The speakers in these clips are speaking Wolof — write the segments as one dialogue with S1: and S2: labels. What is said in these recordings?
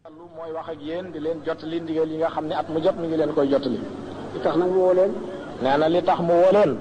S1: lu mooy wax ak yéen di leen jottali ndigal yi nga xam ne at mu jot mi ngi leen koy jottali.
S2: li tax nag mu woo leen.
S1: nee na li tax mu woo leen.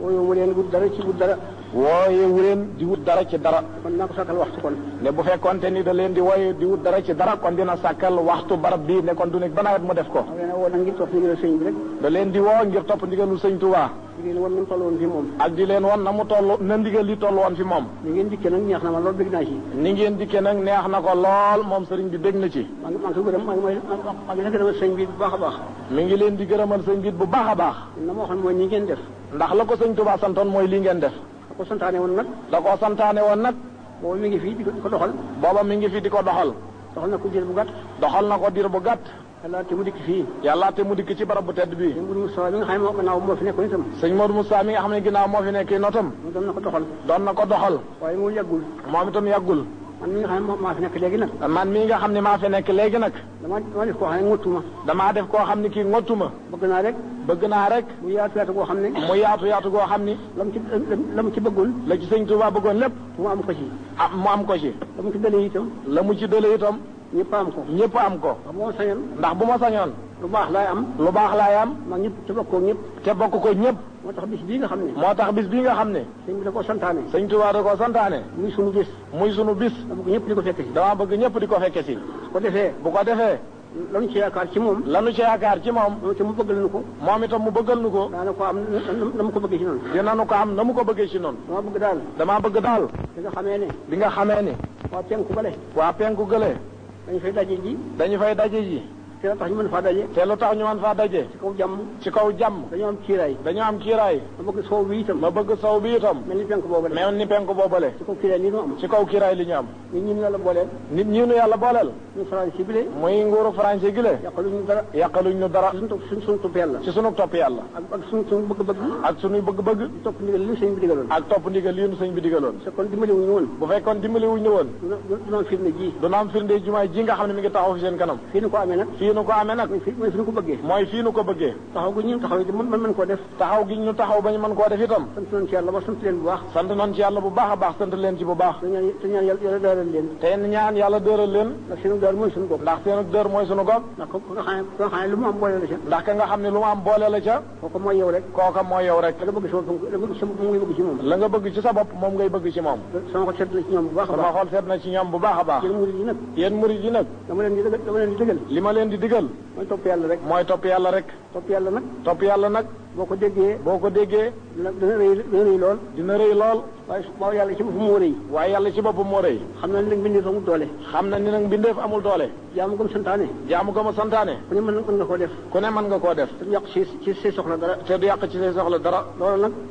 S2: wooyu leen wut dara ci wut dara.
S1: wooyewu leen di wut dara ci dara.
S2: kon naa ko sàkkal waxtu kon.
S1: ne bu fekkonte ni da leen di wooye di wut dara ci dara kon dina sàkkal waxtu barab bii ne kon du nekk ba nawet mu def ko.
S2: da leen a woo nag ngir topp ndigalu sëñ bi rek.
S1: da leen di woo ngir topp ndigalu sëñ Tuubaa.
S2: di leen won na mu toll woon fi moom.
S1: ak di leen won na mu toll na ndigal li toll woon fi moom.
S2: ni ngeen dikkee nag neex na ma lool bëgg naa ci.
S1: ni ngeen dikkee nag neex na ko lool moom sëriñ bi bég na ci.
S2: maa ngi ko gërëm maa ngi gërëmal sëñ bi bu baax a baax.
S1: mi ngi leen di gërëmal sëñ bi bu baax a baax.
S2: na ma waxoon mooy nii ngeen def.
S1: ndax la ko sëñ Tuubaa santoon mooy lii ngeen def.
S2: da ko santaane woon nag.
S1: da koo santaane woon nag.
S2: booba mi ngi fii di ko doxal.
S1: booba mi ngi fi di ko doxal.
S2: doxal na ko diir bu gàtt.
S1: doxal na ko diir bu gàtt.
S2: yàlla te mu dikk fii.
S1: yàlla te mu dikk ci barab bu tedd bii.
S2: sëñ Modou Moussa mi nga xam ne moo gannaaw moo fi nekkoon itam.
S1: sëñ Modou Moussa mi nga xam ne ginnaaw moo fi nekk notam.
S2: doon na ko doxal.
S1: doon na ko doxal.
S2: waaye mu yàggul.
S1: moom itam yàggul.
S2: man mi nga xam ne maa fi nekk léegi nag.
S1: man mii nga xam ne maa fi nekk léegi nag.
S2: damaa def koo xam ne ngottu ma.
S1: damaa def koo xam ne kii ngottu ma.
S2: bëgg naa rek.
S1: bëgg naa rek.
S2: mu yaatu yaatu goo xam ne.
S1: mu yaatu yaatu goo xam ni.
S2: la mu ci bëggoon.
S1: la ci sëñ Tuubaa bëggoon lépp.
S2: mu am ko ci.
S1: mu am ko ci.
S2: la mu ci dëlee itam.
S1: la mu ci dëlee itam.
S2: ñëpp am ko.
S1: ñëpp am ko.
S2: ndax bu ma sañoon.
S1: ndax bu ma sañoon.
S2: lu baax laay am.
S1: lu baax laay am.
S2: mag ñëpp te bokkoo ñëpp.
S1: te bokk ko ñëpp.
S2: moo tax bis bii nga xam ne.
S1: moo tax bis bii nga xam ne.
S2: sëñ bi da koo santaane.
S1: sëñ Tuubaa da koo santaane.
S2: muy sunu bis.
S1: muy sunu bis.
S2: dama bëgg ñëpp di ko fekke si.
S1: dama bëgg ñëpp di ko fekke si.
S2: ko defee.
S1: bu ko defee.
S2: lanu ci yaakaar ci moom.
S1: lanu ci yaakaar ci moom.
S2: moom itam mu bëggal nu ko.
S1: moom itam mu bëggal nu ko.
S2: daana ko am na mu ko bëggee ci noonu.
S1: dinañu ko am na mu ko bëggee ci noonu.
S2: dama bëgg daal.
S1: damaa bëgg daal.
S2: bi nga xamee ne.
S1: bi nga xamee ni.
S2: waa penku bale.
S1: waa penku gële.
S2: dañu fay daje ji.
S1: dañu fay daje ji.
S2: te lu tax ñu mën faa daje.
S1: te lu tax ñu mën faa daje.
S2: ci kaw jàmm.
S1: ci kaw jàmm.
S2: dañoo am kiiraay.
S1: dañoo am kiiraay.
S2: ma bëgg soow bi itam.
S1: ma bëgg sow bi itam.
S2: mel ni penku boobale.
S1: mel ni penku boobale.
S2: ci kaw kiiraay li ñu am.
S1: ci kaw kiiraay li ñu am.
S2: nit ñi ñu yàlla booleel.
S1: nit ñi nu yàlla booleel.
S2: ñu français bi le.
S1: muy nguuru français gi le.
S2: yàqaluñu dara.
S1: yàqaluñ nu dara.
S2: suñu topp yàlla.
S1: ci sunu topp yàlla.
S2: ak suñu bëgg-bëgg.
S1: ak sunuy bëgg-bëgg.
S2: di topp ndigal li sëñ bi digaloon.
S1: ak topp ndigal li nu sëñ bi digaloon.
S2: te kon dimbali wuñu woon.
S1: bu fekkoon dimbali wuñu woon.
S2: du am firnde ji.
S1: du am firnde jumaay ji nga xam ne mi ngi taxaw fi seen kanam.
S2: fii nu ko amee nag.
S1: fii nu ko amee nag.
S2: mooy fi nu ko bëggee.
S1: mooy fii nu ko bëggee.
S2: taxaw gi ñu taxaw itam mën koo def.
S1: taxaw gi ñu taxaw ba ñu mën koo def itam.
S2: sant nañ ci yàlla ba sant leen bu baax.
S1: sant nañ ci yàlla bu baax a baax sant leen ci bu baax.
S2: te ñaan yàlla dëral leen.
S1: te ñaan yàlla dëral leen.
S2: ndax seenu dër mooy suñu gox.
S1: ndax seenu dër mooy suñu gox.
S2: ndax ko nga xam ne lu mu am boole la ca.
S1: ndax ka nga xam ne lu mu am boole la ca.
S2: kooka mooy yow rek.
S1: kooka mooy yow rek.
S2: la nga bëgg sa bopp moom ngay bëgg ci moom.
S1: la nga bëgg ci sa bopp moom ngay bëgg ci moom.
S2: sama xol seet na ci ñoom bu baax a baax.
S1: sama xol seet na ci ñoom bu baax a baax.
S2: yéen murid yi nag.
S1: yéen murid yi nag.
S2: dama leen di digal.
S1: li ma leen di digal.
S2: mooy topp yàlla rek.
S1: mooy topp yàlla rek.
S2: topp yàlla nag.
S1: topp yàlla nag.
S2: boo ko déggee. dina rëy lool.
S1: dina rëy lool.
S2: waaye yàlla ci boppam moo rëy.
S1: waaye yàlla ci boppam moo rëy.
S2: xam na ni nag mbindeef amul doole.
S1: xam na ni nag mbindeef amul doole.
S2: jaamu gëm santaane.
S1: jaamu gëm santaane.
S2: ku ne mën nga koo def.
S1: ku ne mën nga koo def.
S2: te du yàq ci say soxla dara.
S1: te du yàq ci say soxla dara.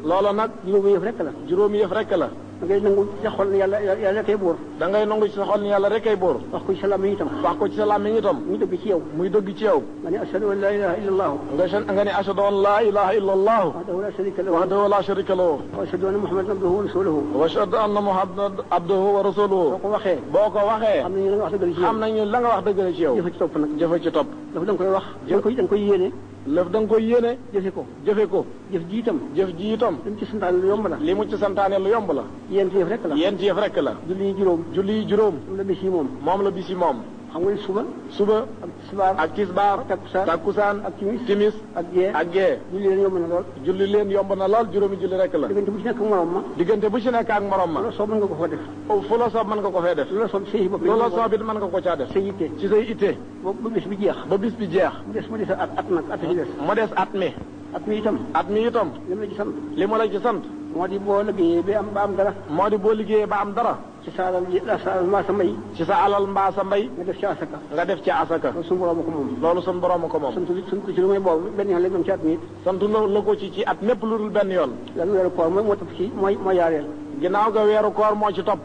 S1: loola nag.
S2: juróomi yëf rek la.
S1: juróomi yëf rek la.
S2: da ngay nangu ci sa xol ni yàlla rek ay buur.
S1: da ngay nangu ci sa xol ni yàlla rek ay buur.
S2: wax ko ci sa làmmiñ itam.
S1: wax ko ci sa làmmiñ itam.
S2: muy dëgg ci yow.
S1: muy dëgg ci yow.
S2: nga ne ashhadu an la ilaha illa allah.
S1: nga ne ashhadu an la ilaha illa allah.
S2: wahdahu la sharika lahu.
S1: wahdahu la sharika lahu.
S2: wa ashhadu anna muhammadan abduhu wa rasuluhu.
S1: wa ashhadu anna muhammadan abduhu wa rasuluhu.
S2: boo ko waxee.
S1: xam nañu la nga wax dëgg la ci yow.
S2: jëfa ci topp nag.
S1: jëfa ci topp.
S2: dafa da nga koy wax. da nga koy yéene.
S1: lëf da nga koy yéene.
S2: jëfe ko. jëf ji itam.
S1: jëf ji itam.
S2: li mu ci santaane lu yomb la.
S1: li mu ci santaane lu yomb la.
S2: yéenti yëf rek la.
S1: yéenti yëf rek la.
S2: julli juróom.
S1: moom
S2: la bis yi moom.
S1: moom la bis yi moom.
S2: xam nga suba. ak
S1: tisbaar. takkusaan.
S2: ak
S1: timis.
S2: ak gee. julli leen yomb na lool.
S1: juróomi julli rek la.
S2: diggante bu ci nekk ak morom ma.
S1: diggante bu ci nekk ak morom ma.
S2: fu la soob mën nga ko fa def.
S1: fu la soob mën nga ko fee def.
S2: lu la soob ci
S1: loola soob it mën nga ko caa def. ci say itte.
S2: ba bis bi jeex.
S1: ba bis bi jeex.
S2: mu des at nag at ci des.
S1: mu des at mi.
S2: at mi itam. li mu la ci sant.
S1: li mu la ci sant.
S2: moo di boo liggéeyee ba am dara.
S1: moo di boo liggéeyee ba am dara.
S2: ci sa alal mbaa sa mbay.
S1: ci sa alal mbaa sa mbay.
S2: nga def ci asaka.
S1: loolu
S2: suñu borom ko moom.
S1: loolu suñu borom ko moom.
S2: sant ci lu may boobu benn yoon la doon ci at mi it.
S1: sant la ko ci at mépp lu dul benn yoon.
S2: lan weeru koor moo topp ci mooy yaareel.
S1: ginnaaw ga weeru koor moo ci topp.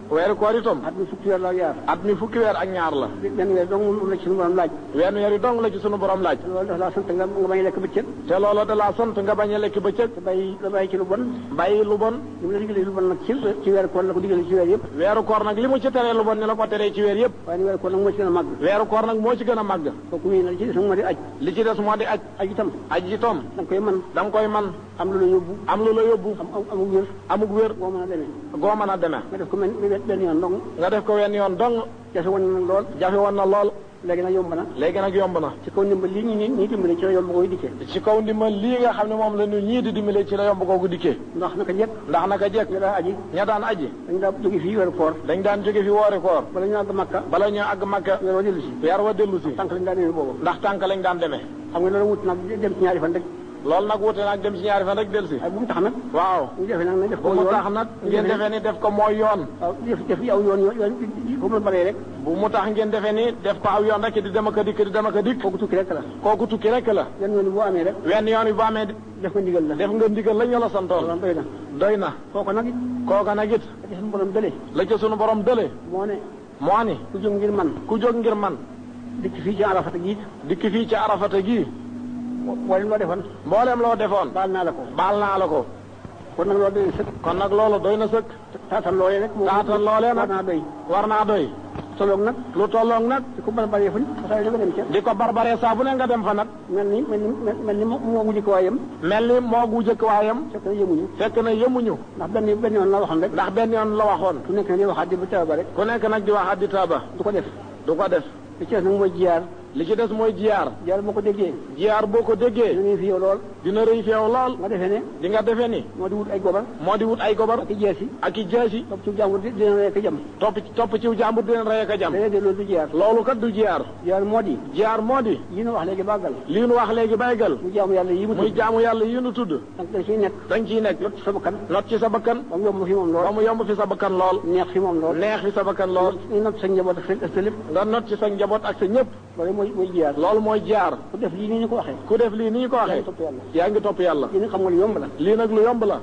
S2: weeru koor itam.
S1: at mi fukki weer ak ñaar la.
S2: benn weer dong moom la ci sunu borom laaj.
S1: wenn weer yi dong la ci sunu borom laaj.
S2: loolu dafa laa sant nga bañ a lekk bëccëg.
S1: te loolu da laa sant nga bañ a lekk bëccëg.
S2: te bàyyi ci lu bon.
S1: bàyyi lu bon.
S2: li mu la digalee lu bon nag ci weeru koor la ko digalee ci weer yëpp.
S1: weeru koor nag li mu ci teree lu bon ni la ko teree ci weer yëpp.
S2: waaye ni weeru koor nag moo ci gën a màgg.
S1: weeru koor nag moo ci gën a màgg.
S2: kooku wii nag li ci des moo di aj.
S1: li ci des moo di aj.
S2: aj itam. da nga koy man.
S1: am lu la yóbbu.
S2: amug wér.
S1: amug wér.
S2: goo mën a demee.
S1: goo mën a demee.
S2: nga def ko benn yoon dong.
S1: nga def ko wenn yoon dong.
S2: jafe woon na lool.
S1: jafe woon na lool.
S2: léegi nag yomb na.
S1: léegi nag yomb na.
S2: ci kaw ndimbal lii ñii dimbale ci la yomb googu dikkee.
S1: ci kaw ndimbal lii nga xam ne moom la ñu ñii di dimbale ci la yomb googu dikkee.
S2: ndax naka jekk.
S1: ña daan aji. ña daan aji.
S2: dañ daan jóge fii weeru koor.
S1: dañ daan jóge fi woori koor.
S2: bala ñu àgg Makka.
S1: bala ñu àgg Makka.
S2: weer wa dellu si.
S1: weer wa dellu si.
S2: tànk lañ daan demee boobu.
S1: ndax tànk lañ daan demee.
S2: xam nga loolu wut nag dem ci ñaari fan rek.
S1: loolu nag wute nag dem ci ñaari fan rek dellu si.
S2: bu mu tax nag.
S1: waaw.
S2: ñu defee nag def ko
S1: bu mu tax nag ngeen defee ni def ko mooy yoon.
S2: waaw def yi aw yoon foofu la baree rek.
S1: bu mu tax ngeen defee ni def ko aw yoon rek di dem ak a dikk di dem ak a dikk.
S2: kooku tukki rek la.
S1: kooku tukki rek la.
S2: wenn yoon boo amee rek.
S1: wenn yoon bu amee.
S2: def nga ndigal la.
S1: def nga ndigal la ñu la santoon.
S2: loolu doy na.
S1: doy na.
S2: kooku nag it.
S1: kooka nag it.
S2: la ca sunu borom dële.
S1: la ca sunu borom dële.
S2: moo ne.
S1: moo ni.
S2: ku jóg ngir man.
S1: ku jóg ngir man.
S2: dikk fii ci arafata gi.
S1: dikk fii ci arafata gi.
S2: mboolem loo defoon.
S1: mboolem loo defoon.
S2: baal naa la ko.
S1: baal naa la ko.
S2: kon nag loolu doy na sëkk.
S1: kon nag loolu doy na sëkk.
S2: taatal loolee rek.
S1: taatal loolee nag
S2: war naa doy.
S1: war naa doy.
S2: tolloog nag.
S1: lu tolloog nag.
S2: di ko barbaree fu saa yu nga dem ca.
S1: di ko barbaree saa bu ne nga dem fa nag.
S2: mel ni moo gu jëkk waayam.
S1: mel ni moo gu jëkk waayam.
S2: fekk na yemuñu.
S1: fekk na yemuñu.
S2: ndax benn yoon la waxoon rek.
S1: ndax benn yoon la waxoon.
S2: ku nekk di waxaat di ba taaba rek.
S1: ku nekk nag di waxaat di taaba.
S2: du ko def.
S1: du ko def.
S2: li ci des nag mooy jiyaar.
S1: li ci des mooy jiyaar.
S2: jiyaar boo ko déggee.
S1: jiyaar boo ko déggee.
S2: dina rëy fi yow lool.
S1: dina rëy fi yow lool.
S2: nga defee ne.
S1: di nga defee ni.
S2: moo di wut ay gobar.
S1: moo di wut ay gobar.
S2: ak i jeesi.
S1: ak i jeesi.
S2: topp ci jàmbur dina rey ak jam.
S1: topp ci jàmbur dina rey ak jam.
S2: déedéet loolu du jiyaar.
S1: loolu kat du jiyaar.
S2: jiyaar moo di.
S1: jiyaar moo di.
S2: lii nu wax léegi bàggal.
S1: lii nu wax léegi bàygal.
S2: muy jaamu yàlla yi mu tudd.
S1: muy jaamu yàlla yi nu tudd.
S2: da ciy nekk.
S1: da nga ciy nekk.
S2: not ci sa bakkan.
S1: not ci sa bakkan.
S2: ba mu yomb fi moom lool.
S1: ba mu yomb fi sa bakkan lool.
S2: neex fi moom lool.
S1: neex fi sa bakkan lool.
S2: nga not sa njaboot ak sa lépp.
S1: nga not ci sa njaboot ak sa ñëpp.
S2: loolu mooy jiyaar.
S1: loolu mooy jiyaar.
S2: ku def lii ni ñu ko waxee.
S1: ku def lii ni ñu ko waxee. yaa ngi topp yàlla.
S2: lii nag xam nga lu yomb la.
S1: lii nag lu yomb la.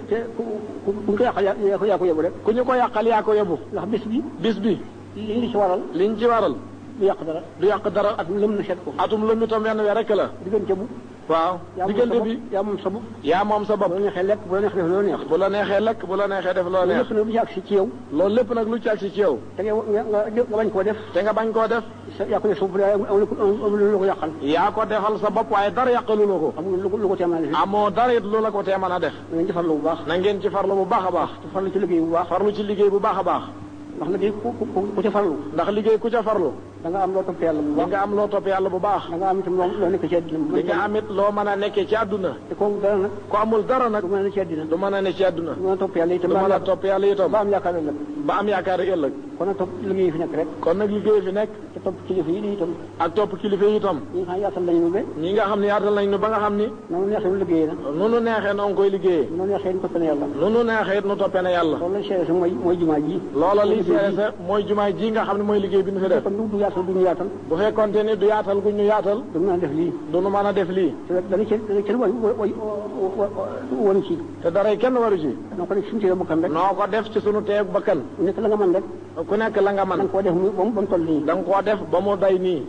S2: te ku ñu ko yàqal yaa ko yebu rek.
S1: ku ñu ko yàqal yaa ko yebu.
S2: ndax bis bi. liñ ci waral.
S1: liñ ci waral.
S2: du yàq dara.
S1: du yàq dara.
S2: atum lëm na seet ko.
S1: atum lëm itam wenn we rek la.
S2: diggante bu.
S1: waaw diggante bi
S2: yaa moom sa bopp.
S1: yaa moom sa bopp.
S2: bu la neexee lekk bu la neexee def loo neex.
S1: bu la neexee lekk bu la neexee def loo neex.
S2: lépp nag lu ci agsi ci yow.
S1: loolu lépp nag lu ci agsi ci yow.
S2: te nga bañ koo def.
S1: te nga bañ koo def.
S2: yaa ko def sa bopp amul lu ko yàqal.
S1: yaa ko defal sa bopp waaye dara yàqalu la ko.
S2: amul lu ko teemal a def.
S1: amoo dara it lu la ko teemal a def.
S2: na ngeen ci farlu bu baax.
S1: na ngeen ci farlu bu baax a baax.
S2: farlu ci liggéey bu baax.
S1: farlu ci liggéey bu baax a baax.
S2: ndax liggéey ku ca farlu.
S1: ndax liggéey ku ca farlu.
S2: da nga am loo topp yàlla bu baax.
S1: da nga am loo topp yàlla bu baax.
S2: da nga am itam loo nekk ci àdduna.
S1: di nga am it loo mën a nekkee ci àdduna.
S2: te ko dara nag.
S1: ko amul dara nag.
S2: du mën a ne ci àdduna.
S1: du mën a ne ci àdduna.
S2: du mën a topp yàlla itam.
S1: du mën a topp yàlla itam.
S2: ba am yaakaar ëllëg.
S1: ba am yaakaar ëllëg.
S2: kon nag topp liggéey fi nekk rek.
S1: kon nag liggéey fi nekk.
S2: te topp kilifa yi itam.
S1: ak topp kilifa yi itam.
S2: ñi nga xam yaatal nañu ba.
S1: ñi nga xam ne yaatal nañu ba nga xam ni.
S2: noonu neexee nu liggéeyee na.
S1: noonu neexee noonu koy liggéeyee.
S2: noonu neexee nu toppee na yàlla.
S1: noonu neexee nu toppee na yàlla.
S2: loolu lañ seere sa mooy jumaa ji.
S1: loola liy seere sa mooy jumaa ji nga xam ne mooy liggéey bi nu fi def.
S2: kon du yaatal du ñu yaatal.
S1: bu fekkonte ni du yaatal gu ñu yaatal.
S2: du mën a def lii.
S1: du nu mën a def lii.
S2: te dana kenn waru ci.
S1: te dara kenn waru ci.
S2: noo ko def suñu teew bakkan rek.
S1: noo ko def ci sunu teew bakkan.
S2: ku nekk la nga mën rek.
S1: ku nekk la nga mën.
S2: da nga koo def ba mu toll nii.
S1: da nga koo def ba mu day nii.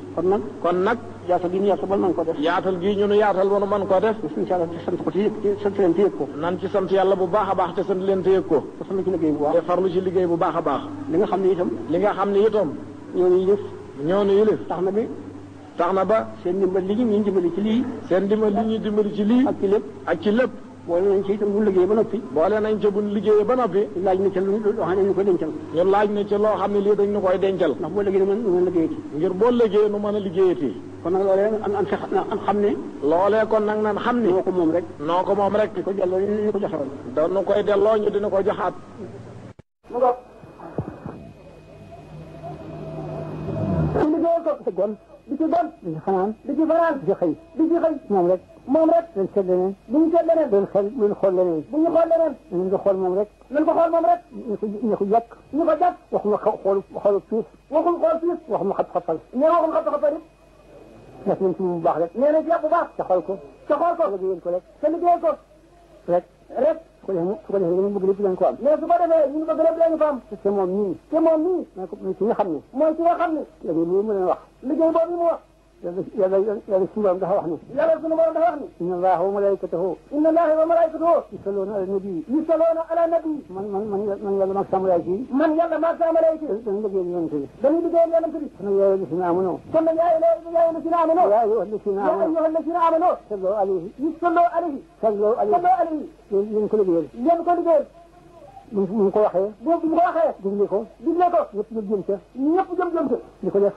S1: kon nag.
S2: yaatal gi ñu yaatal ba mën ko def.
S1: yaatal gi ñu nu yaatal ba nu mën koo def.
S2: suñu yàlla te sant ko te sant leen te yëg ko.
S1: nan ci sant yàlla bu baax a baax te sant leen te yëg ko.
S2: te farlu ci liggéey bu baax.
S1: te farlu ci liggéey bu baax a baax.
S2: li nga xam ne itam.
S1: li nga xam ne itam.
S2: ñooñu yëf.
S1: ñooñu yëlif. tax na ba.
S2: seen ndimbal li ñu dimbali ci lii.
S1: seen ndimbal li ñuy dimbali ci lii.
S2: ak ci lépp.
S1: ak ci lépp.
S2: boole nañ ci itam bu liggéeyee ba noppi.
S1: boole nañ ci bu liggéeyee ba noppi.
S2: laaj na ca loo xam ne ñu koy dencal.
S1: ñu laaj na ci loo xam ne lii dañ ñu koy dencal.
S2: ndax boo liggéeyee nu mën a liggéeyati.
S1: ngir boo liggéeyee nu mën a liggéeyati.
S2: kon nag loolee an xam ne.
S1: loolee kon nag nan xam ni.
S2: noo ko moom rek.
S1: noo ko moom rek.
S2: di ko delloo ñu ko joxe woon.
S1: dañu koy delloo ñu dina ko joxaat.
S2: mu ngoog. su liggéeyee ko. di ci gon. di ci gon. di ci fanaan. di ci fanaan. di ci xëy. di ci xëy. moom rek. moom rek. dañ seet leneen. bu ñu seet leneen. dañ xel bu ñu xool leneen. bu ñu xool leneen. nañ ko xool moom rek. nañ ko xool moom rek. ñu ko jàkk. ñu ko jàkk. waxuma xool suuf. waxum xool suuf. waxuma xat-xatal. nee waxum xat-xatal it. def nañ ci bu baax rek. nee nañ ci bu baax. te xool ko. te xool ko. liggéeyal ko rek. te liggéeyal ko. rek. su ko defee dañu bëgg lépp dañ ko am. mais su ko defee ñu bëgg lépp dañu ko am. te moom nii. te moom nii. mooy ci nga xam ne. mooy ci nga xam ne. liggéey boobu mu leen wax. liggéey boobu mu wax. yàlla suñu borom dafa wax ni. yàlla suñu borom dafa wax ni. inna allaha wa malaikatahu. inna allaha wa malaikatahu. yusalluna ala nabi. yusalluna ala nabi. man yàlla maag sama malaayika yi. man yàlla maag sama malaayika yi. dañu liggéeyal yonent bi. dañuy liggéeyal yonent bi. kon nag yaa ayyuhallazina amanu. kon nag yaa ayyuhallazina amanu. yaa ayyuhallazina amanu. sallu alayhi. sallu alayhi. sallu alayhi. yéen ko liggéeyal. yéen ko liggéeyal. mu ko waxee boobu mu ko waxee digle ko ñëpp jëm ca di ko def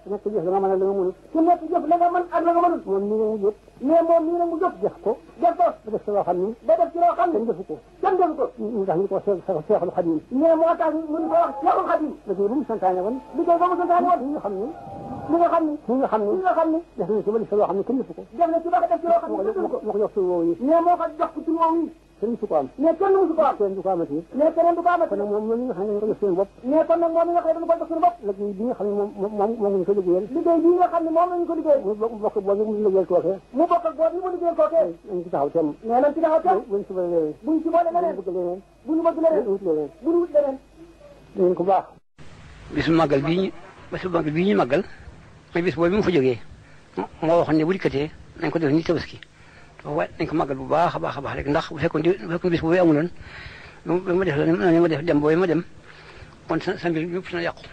S2: nekk jëf la nga mën a la nga mënut ku nekk jëf la nga mën ak la nga mënut moom nii la mu jóg mais moom nii la mu jóg def ko ba def ci loo xam ni kenn defu ko ñu tax ñu ko Seexul Xadim mais moo tax ñu ko wax Seexul Xadim liggéey bu mu santaane woon li nga xam ni def na ci ba def ci loo xam ne kenn defu ko def na ci ba def ci loo xam ne moo ko jox tur woowu yi mais moo ko jox ko tur woowu yi kenn musu ko am mais kenn musu ko am kenn du ko amati mais keneen du ko amati kon nag moom mi nga xam ne dañ ko jox seen bopp mais kon nag moom mi nga xam ne dañ ko jox seen bopp liggéey bi nga xam ne moom lañu ko liggéeyal liggéey bi nga xam ne moom lañu ko liggéeyal mu bokk boobu mu liggéeyal kookee mu bokk ak boobu mu liggéeyal kookee nañ ci taxaw tem mais nañ ci taxaw tem buñ ci boole leneen buñu bëgg leneen buñu wut leneen dañ ko baax
S3: bisu màggal bii ñu màggal mooy bis boobu bi mu fa jógee moo waxoon ne bu dikkatee nañ ko def ni Tabaski waaye nañ ko màggal bu baax a baax rek ndax bu fekkoon bis boobu amuloon ma def dem boobu ma dem kon sa mbir yëpp na yàqu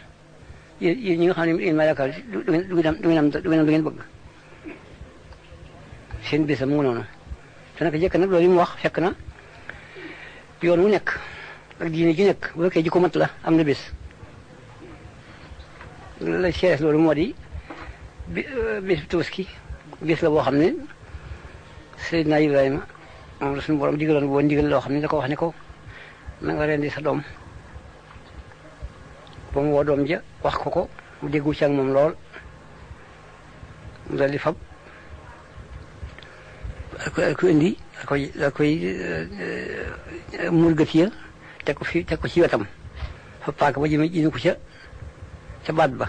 S3: yéen ñi nga xam ne yéen maa yaakaar du ngeen bëgg seen bisam mu noonu te nag jëkk nag loolu mu wax fekk na yoon wu nekk ak diine ji nekk bu fekkee ji ko mat la am na bis la seeres loolu moo di bis Tabaski bis la boo xam ne Seydina Ibrahima moom la suñu borom digaloon boo ndigal loo xam ne da ko wax ne ko na nga rendi sa doom ba mu woo doom ja wax ko mu déggu ci ak moom lool mu dal di fab ko indi da koy murgati ya teg ko ci wetam fa paaka ba jëme ko ca baat ba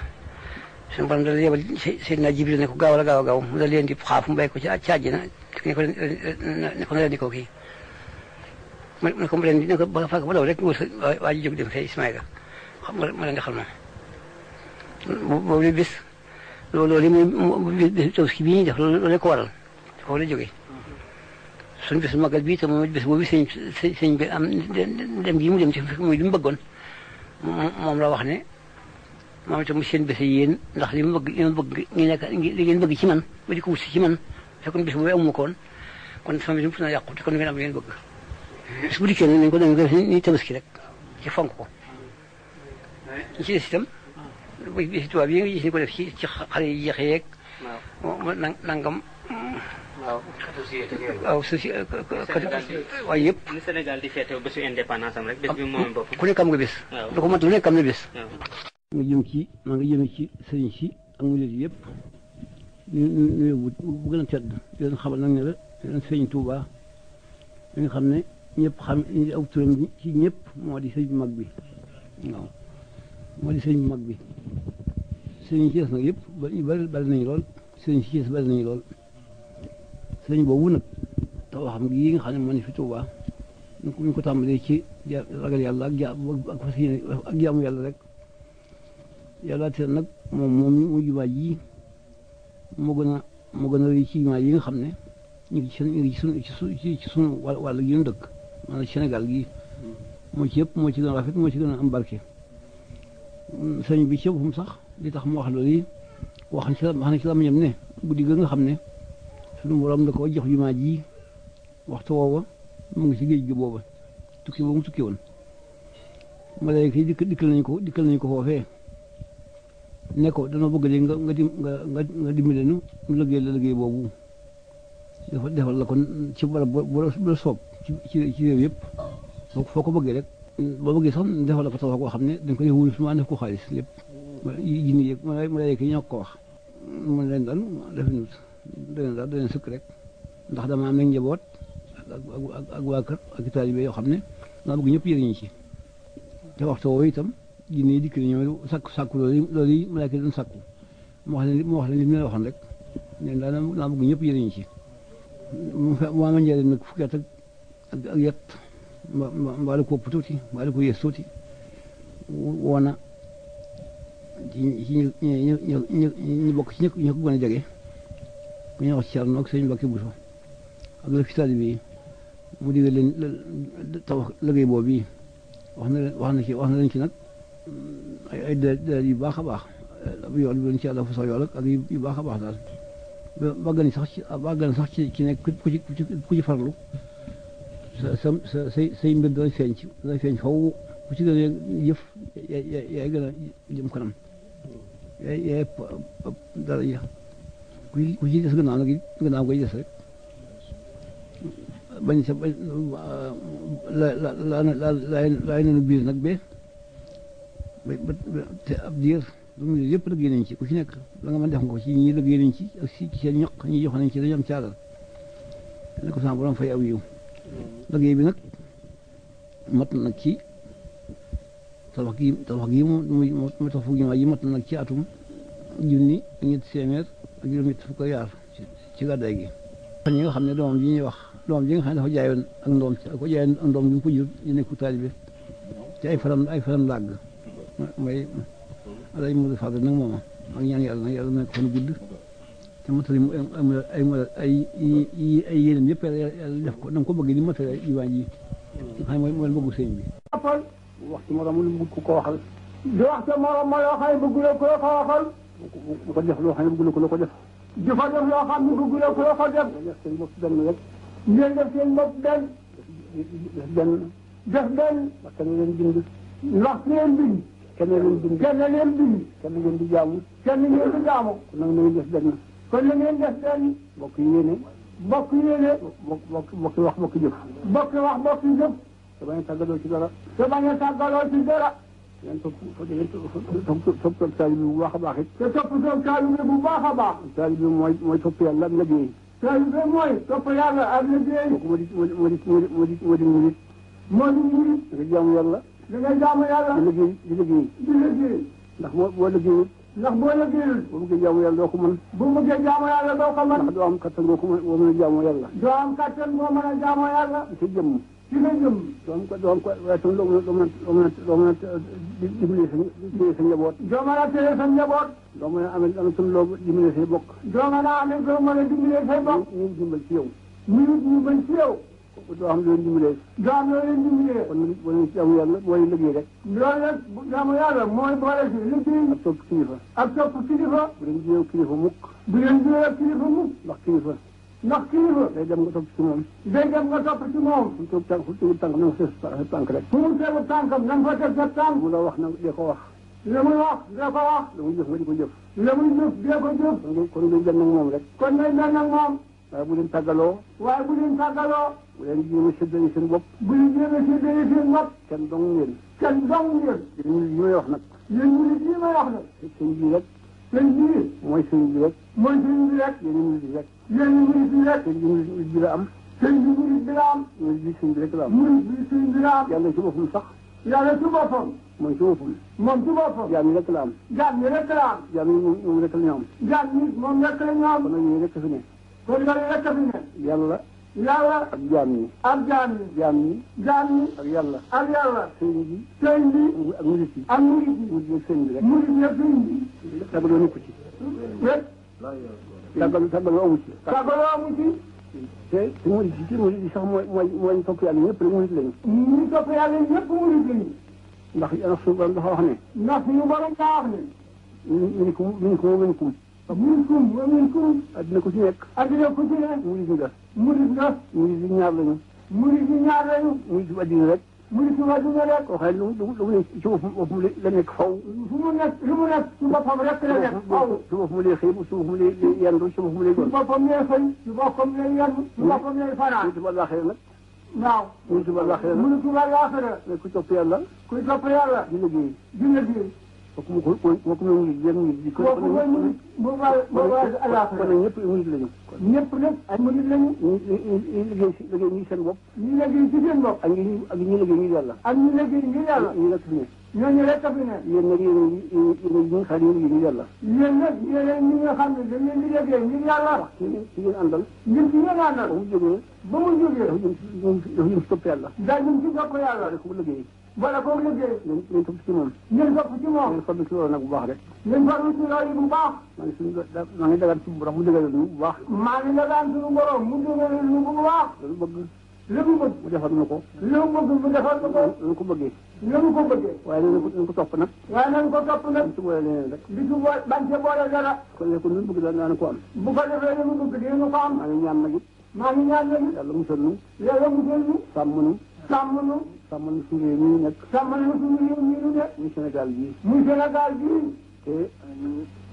S3: suñu borom dal yebal Seydina Jibril ne ko gaaw mu dal leen di xaaf mu bay ko ci àjjana ne ko leen di ko kii ne ko leen di ne ko ba fàgg ba daw rek waa ji jóg dem fee Ismaïla xam nga ma leen di xal moom boobu bis loolu mooy bis Tabaski bii ñuy def loolu ko waral foofu la jógee suñu bis magal bii te moom bis boobu sëñ bi am dem gi mu dem ci muy li mu bëggoon moom la wax ne moom itam mu seen bés yéen ndax li ma bëgg ñu nekk li ngeen bëgg ci man ba di ko wut si ci man fekkoon bis boobu amuma ko woon kon sama bis mu na yàqu te kon ngeen am li ngeen bëgg bis bu dikkee nag nañ ko def ni Tabaski rek ci fonk ko ñu ci des itam bisi tubaab yi nga gis ni ko def ci xale yi jeexee yeeg nangam waaw waaye yëpp
S4: ni Sénégal di feete bésu indépendance am rek bés bi moom bopp
S3: ku nekk am nga bés lu ko mat lu nekk am na bés nga jëm ci maa nga jëme ci sëriñ si ak murid yi yëpp ñu bu gën a tedd di leen xamal nag ne la leen sëriñ Tuuba li nga xam ne ñëpp xam aw turam ci ñëpp moo di sëriñ bu mag bi waaw moo di sëriñ bu mag bi sëriñ Cees nag yëpp bari nañu lool sëriñ Cees bari nañu lool sëriñ boobu nag taw xam gi nga xam ne moo ne fi Tuuba ñu ko tàmbalee ci ragal yàlla ak fas yéene ak jaamu yàlla rek yàlla te nag moom mu jumaa ji moo gën a rëy ci jumaa yi nga xam ne ñu ngi ci sunu wàll gi ñu dëkk maanaam Sénégal gi moo ci yëpp moo ci gën a rafet moo ci gën a am barke sëñ bi ci boppam sax li tax mu wax loolu yi wax na ci la ma ñam ne guddi ga nga xam ne sunu borom da ko jox jumaa ji waxtu woowa mu ngi ci géej gi booba tukki boobu mu tukki woon malaaka yi dikkal nañu ko foofee ne ko danoo bëgg léegi nga dimbale nu liggéey boobu defal la kon ci barab bu la soob ci réew yëpp foo ko bëggee rek boo bëggee sax defal la ko tabax koo xam ne dañ ko def wul su ma def ko xaalis lépp jinni yëg malaaka yi ñoo ko wax mun leen daal definut da leen sëkk rek ndax dama am nag njaboot ak waa kër ak taalibe yoo xam ne maa bëgg ñëpp yëriñu ci te waxtu woowu itam jinne yi dikk ñoo sàkku loolu yi malaaka doon sàkku mu wax leen li mu leen waxoon rek ne daal naa bëgg ñëpp yëriñu ci mu ama njëriñ nag fukki at ak yet mbaa la ko ëpp tuuti mbaa la ko yées tuuti woona ci ñu bokk ci ñi ko gën a jege ku ñuy wax Cerno ak sëñ Mbàkke Buso ak la fi taalibe yi mu digal leen tabax liggéey boobu yi wax na leen ci nag ay dalal yu baax a baax yool bi leen ci yàlla fa sax yool ak yu baax a baax daal bàggan sax ci nekk ku ci farlu say mbir dana feeñ faw ku ci gën a jëf yaay gën a jëm kanam yaay dara ja ku ci des gannaaw koy des rek bañ sa laay nanu biir nag ba te ab diir lu mu yëpp liggéey nañ ci ku ci nekk la nga mën def nga ko ci ñi liggéey nañ ci ak ci seen ñoq ñi jox nañ ci dañu am caalal ne ko sama borom fay aw yiw liggéey bi nag mat na nag ci tabax gi mu tabax fu jumaa ji mat na nag ci atum junni ak ñetti téeméer ak juróom-ñett fukk ak yaar ci gàddaay gi ñi nga xam ne doomam ji ñuy wax doomam ji nga xam ne dafa jaayoon ak ndoom ci ko jaayoon ak ndoom gi mu ko jur ñu nekku taalibe ci ay faram làgg mooy alay Modou Fadel nag mooma ak ñaan yàlla may ko fan gudd te matali ay yéenam yëpp yàlla def ko na nga ko bëgg di matali diwaan ji xam ne mooy bëggu sëñ bi
S2: wax ci morom lu bëgg ko waxal di wax ci morom ma loo xam ne bëgg la ko waxal bu ko def loo xam ne bëgg la ko def di fa def loo xam ne bëgg la ko def def seen bopp benn rek ngeen def seen bopp def benn parce que leen bind ndax leen bind kenn ngeen di jaamu kon nag na ngeen def benn bokk yéene bokk wax bokk jëf te bañ a tàggaloo ci dara ngeen topp taalibe bi bu baax a baax it te topp taalibe bi bu baax a baax taalibe bi mooy topp yàlla ak liggéey taalibe bi mooy topp yàlla ak liggéey moo di murit nga jaamu yàlla di liggéey ndax boo liggéeyul boo bëggee jaamu yàlla doo ko mën ndax doo am kattan boo mën a jaamoo yàlla ci jëmm doo am ko waaye tam doo mën a dimbali sa njaboot doo mën a amee tam loo dimbali say bokk ñu dimbal ci yow doo xam leen dimbalee kon nag boo leen jaamu yàlla mooy liggéey rek loolu nag jaamu yàlla mooy boole ci liggéey ak topp kilifa bu leen jiyee kilifa mukk ndax kilifa day dem nga topp ci moom fu tegu tànk na nga sa tànk rek fu mu tegu tànkam na nga fa teg sa tànk mu la wax nag dee ko wax la muy jëf nga di ko jëf kon ngay dem nag moom rek waaye bu leen tàggaloo bu leen jéem a séddale seen bopp kenn dong ngeen yéen ñi may wax nag sëñ bi rek mooy sëñ bi rek yéen murid bi rek sëñ bi murid bi la am murid bi sëñ bi rek la am yàlla ci boppam sax moom ci boppam jaam yi rek la am jaam yi moom rek la ñu am kon nag yooyu rek fi ne yàlla ak jaam ñi ak yàlla sëñ bi ak murid yi ak sëñ bi rek tàggaloo nekku ci tàggaloo amu ci te murid yi sax mooy topp yàlla ñëpp rek murid lañu ndax suñu borom dafa wax ne minkum addina ku ci nekk murid nga murid yi ñaar lañu murid bu addina rek koo xam ne lu mu ne ci boppam la nekk faw lu mu nekk ci boppam rek la nekk faw ci boppam lay xëy ci boppam lay yendu ci boppam lay gon ci boppam lay fanaan ci àllaaxira nag waaw mu tuba laaxira ne ku topp yàlla di liggéey kooku moom yéen ko kon nag ñëpp murid lañu ay murid lañu ñi liggéey ñi seen bopp ak ñi liggéey ngir yàlla ñu nekk fi ne ñooñu rek fi ne yéen nag yéen ñi nga xam ne yéen ngir yàlla yéen ñi nga xam ne dañ leen di liggéey ngir yàlla ci ngeen àndal ba mu jógee dafa jëm ci topp yàlla rek bu liggéey wala koo liggéey ngeen topp ci moom ngeen farlu ci loolu nag bu baax rek ngeen farlu ci loolu bu baax maa ngi dagaan suñu borom mu dëgëral nu bu baax loolu bëgg mu defal nu ko nu ko bëggee waaye nañ ko topp nag ci boole leneen rek bañ ca boole dara kon ne ko nu bëgg daana ko am bu ko defee nu bëgg dina ko am maa ngi ñaan nag it maa ngi ñaan leen
S3: yàlla musal nu
S2: yàlla musal ñu
S3: sàmm nu
S2: sàmm nu
S3: suñu réew mi nekk
S2: sàmmal nu suñu réew mi ñu nekk
S3: muy Sénégal bii
S2: muy Sénégal bii
S3: te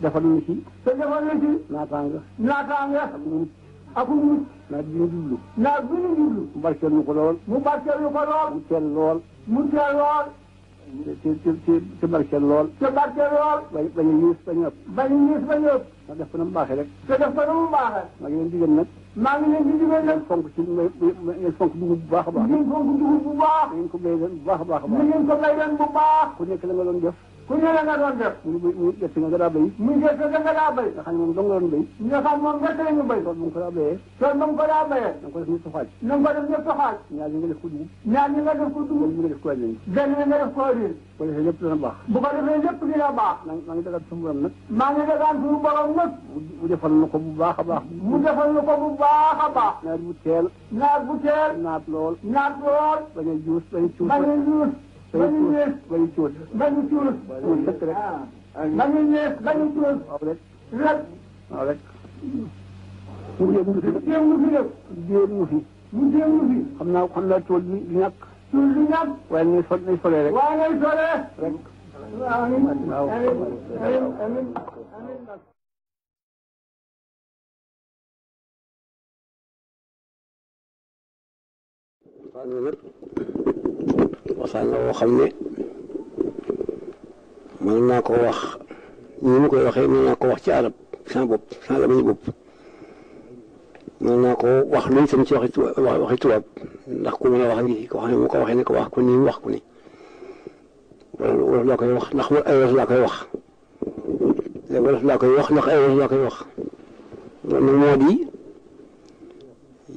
S3: defal nu ci
S2: te defal na ci
S3: naataanga
S2: naataange
S3: ak mucc
S2: ak mucc
S3: naat bi ñu jublu
S2: naat bi ñu jublu
S3: mu barkeel nu ko lool
S2: mu barkeel ko lool
S3: mu teel lool
S2: mu teel lool
S3: te barkeel lool
S2: te barkeel lool
S3: bañ a yées bañ a ëpp
S2: bañ ñiis ba ñëpp
S3: ndax def ko na mu baaxee rek
S2: te def ko na mu baaxee
S3: maa ngi leen digal nag
S2: maa ngi leen di digal nag
S3: ngeen fonk ci ngeen fonk dugub bu baax a baax
S2: ngeen fonk dugub bu baax
S3: ngeen ko béy leen bu baax a baax a
S2: na
S3: baax
S2: ngeen ko bay leen bu baax
S3: ku nekk la nga doon def
S2: ku ne la nga doon def
S3: muy gerte nga daa béy
S2: muy gerte da nga daa bay
S3: nga xam ne moom dong la doon béy
S2: nga xam moom gerte la ñu bay
S3: tool bu mu ko daa béyee
S2: tool ba mu ko daa bayee
S3: da nga ko def ñetti xaaj
S2: na nga ko def ñëpp xaaj
S3: ñaar ñi nga def ko dugub
S2: ñaar ñi nga def ko dugub
S3: ñi nga def ko wàññi
S2: benn nga def ko riir
S3: ko defee lépp dana baax
S2: bu ko defee lépp dina baax
S3: maa ngi dagat suñu borom nag
S2: maa ngi dagaan suñu borom nag
S3: mu defal na ko bu baax a baax
S2: mu defal na ko bu baax a baax
S3: nawet bu teel
S2: naat bu teel
S3: naat lool
S2: naat lool
S3: bañ a juus bañ a cuus
S2: bañ a ñuus bañ a ñees
S3: bañ a cuus
S2: bañ a cuus
S3: cuus sëkk rek
S2: bañ a ñees bañ a cuus
S3: waaw rek
S2: rek
S3: waaw rek mu jéem mu fi
S2: jéem mu fi def
S3: jéem mu fi
S2: mu jéem mu fi
S3: xam naa tool bi di ñàkk
S2: suul bi ñàkk
S3: waaye nañ solee rek
S2: waaye ngay solee
S3: rek
S2: amiin
S3: waaw
S2: amiin amiin
S3: waxtaan la woo xam ne mën naa ko wax ni mu koy waxee mën naa ko wax ci arab sans bopp sans la bañu bopp mën naa ko wax lu itam ci waxi tubaab ndax ku mën a wax ngi ko xam ne mu ko waxee ne ko wax ko nii mu wax ko ni wolof laa koy wax ndax ay wolof laa koy wax léegi wolof laa koy wax ndax ay wolof laa koy wax loolu nag moo di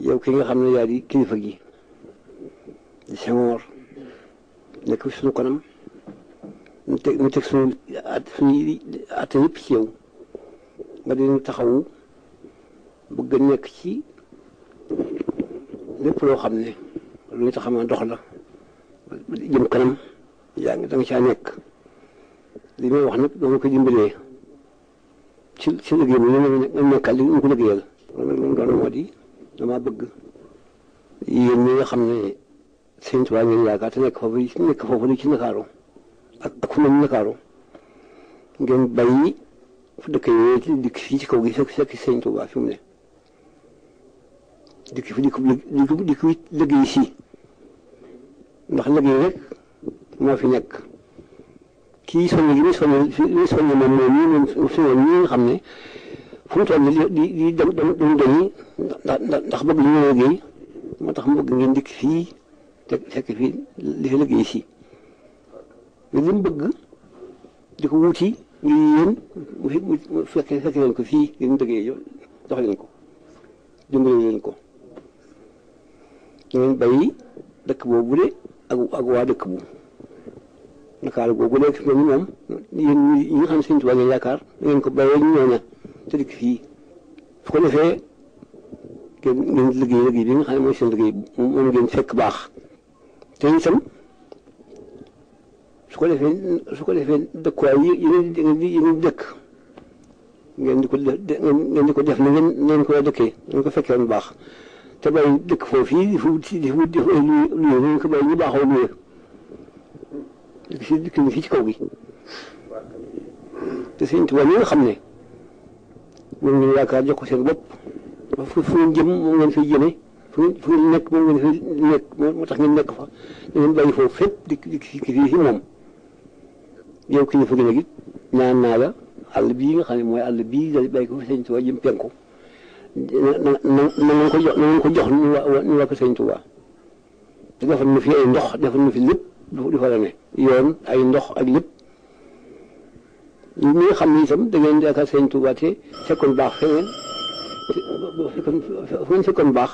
S3: yow ki nga xam ne yaa di kilifa gi di Senghor nekk suñu kanam ñu teg suñu atte yëpp ci yow nga di taxawu bëgg a nekk ci lépp loo xam ne lu ñu tax a dox la jëm kanam yaa ngi da nga caa nekk li may wax nag dama ko dimbalee ci liggéey bi nga nekkal li ñu ko liggéeyal loolu nag moo di dama bëgg yéen ñi nga xam ne Sëñ Tuubaa ngeen yaakaar te nekk foofu li ci Ndakaaru ak fu mel ni Ndakaaru ngeen bàyyi fu dëkk yooyu ci dikk fii ci kaw gi fekk Sëñ Tuubaa fi mu ne dikk fi dikk liggéey si ndax liggéey rek moo fi nekk kii soññ gi muy soññ moom ñi nga xam ne fu mu toll di dem dañuy ndax bëgg li ñu liggéey moo tax mu bëgg ngeen dikk fii te fekk fii li fi liggéey si mais li mu bëgg di ko wuti ngir yéen mu fekk leen ko fii ngeen liggéey jox leen ko dimbale leen ko ngeen bàyyi dëkk boobu de ak waa dëkk bu Ndakaaru boobu léegi fi mu ne moom yéen ñi nga xam ne Sëñ Tuubaa ngeen yaakaar da ngeen ko bàyyee ñu ñëw na te dikk fii su ko defee ngeen liggéey bi nga xam ne mooy seen liggéey moom ngeen fekk baax te itam su ko defee dëkkuwaay yi dëkk ngeen di ko def na ngeen ko dëkkee ngeen ko fekkee woon baax te bàyyi dëkk foofu yi di wut ay luye ngeen ko bàyyi ñu baaxoo luye dëkk fii ci kaw gi te Sëñ Tuubaa ñi nga xam ne moom ngeen yaakaar jox ko seen bopp fu ngeen jëm moom ngeen fiy jëmee fu ngeen nekk moom ngeen fi nekk moo tax ngeen nekk fa da ngeen bàyyi foofu fépp dikk fii moom yow ki ñu fa gën a gis ñaan naa la àll bii nga xam ne mooy àll bii da bàyyi ko fi Sëñ Tuubaa jëm penku na ngeen ko jox ñu waa ko Sëñ Tuubaa te defal na fi ay ndox defal na fi lépp di fa la ne yoon ay ndox ak lépp ñi nga xam ne itam da ngeen di yaakaar Sëñ Tuubaa te fekkoon baax feneen fu ngeen fekkoon baax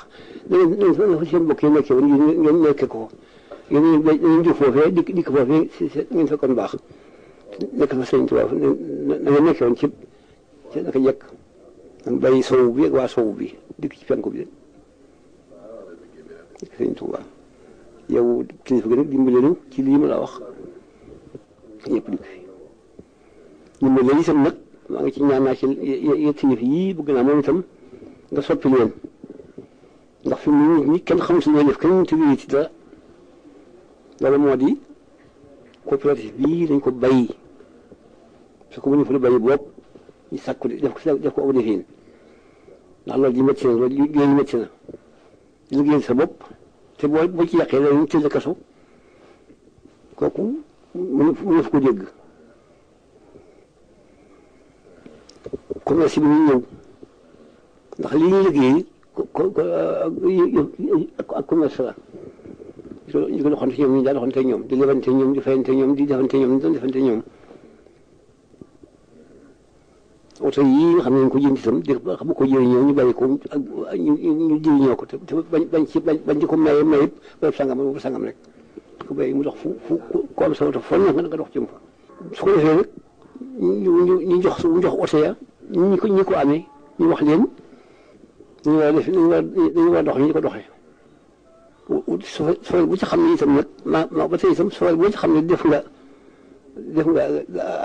S3: da ngeen fa seen mbokk yi nekkee woon ngeen nekkee ko ngeen jóg foofee dikk foofee ngeen fekkoon baax nekk fa Sëñ Tuubaa da ngeen nekkee woon ci naka jekk da nga bàyyi sowu bi ak waa sowu bi dikk ci penku bi dikk Sëñ Tuubaa yow kilifa gi nag dimbale nu ci lii ma la wax ñëpp dikk fi dimbale itam nag maa ngi ci ñaan naa ci yii bëgg naa moom itam nga soppi leen ndax fi mu ne nii kenn xamul si ñooy def kenn mënut a wéy ci dara loolu moo di coopérative bii dañ ko bàyyi su ko mënee fa la bàyyi boobu ñu sàkku def ko aw defin ndax loolu ji métti na loolu liggéey métti na liggéeyal sa bopp te boo ci yàqee loolu ñu tëj la kaso kooku mënu fa ko dégg commerce bi ñu ñëw ndax li ñuy liggéey ak commerce la ñu ko doxante ñoom ñu daa doxante ñoom di lebante ñoom di fayante ñoom di defante ñoom di doon defante ñoom oto yii nga xam ne ñu ko jënd itam di xam ko jëriñoo ñu bàyyi ko ak ñu jëriñoo ko te bañ di ko maye bërëb sangam rek ko bàyyi mu dox fu ko am sa oto foo nga dox jëm fa su ko defee nag ñu jox oto ya ñi ko amee ñu wax leen dañu war a def dañu war a dox ñu ko doxee soo bu ci xam ne itam nag ba tey itam soo boo ci xam ne def nga